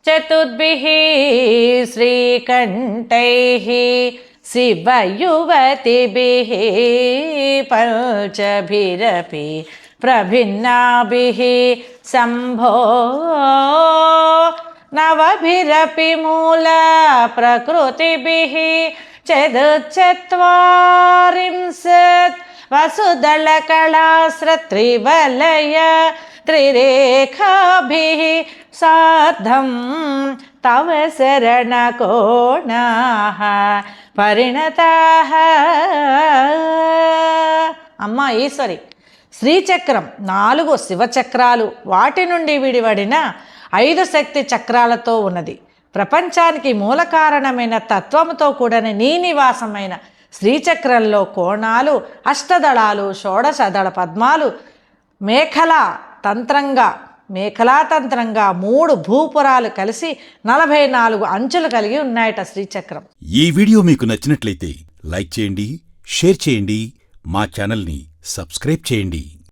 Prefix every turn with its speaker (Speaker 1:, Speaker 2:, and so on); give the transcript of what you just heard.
Speaker 1: चतुर्भिः श्रीकण्ठैः शिवयुवतिभिः पञ्चभिरपि प्रभिन्नाभिः शम्भो नवभिरपि मूलप्रकृतिभिः चतुश्चत्वारिंशत् वसुदलकलास्रत्रिवलय त्रिरेखाभिः सार्धं तव शरणकोणाः परिणताः। అమ్మా ఈశ్వరి, శ్రీచక్రం 4 శివచక్రాలు, వాటి నుండి విడివడిన 5 శక్తి చక్రాలతో ఉన్నది. ప్రపంచానికి మూల కారణమైన తత్వముతో కూడని నీ నివాసమైన శ్రీచక్రంలో కోణాలు, అష్టదళాలు, షోడశదళ పద్మాలు మేఖలాతంత్రంగా 3 భూపురాలు కలిసి 44 అంచులు కలిగి ఉన్నాయట శ్రీచక్రం.
Speaker 2: ఈ వీడియో మీకు నచ్చినట్లయితే లైక్ చేయండి, షేర్ చేయండి, మా ఛానల్ని సబ్స్క్రైబ్ చేయండి.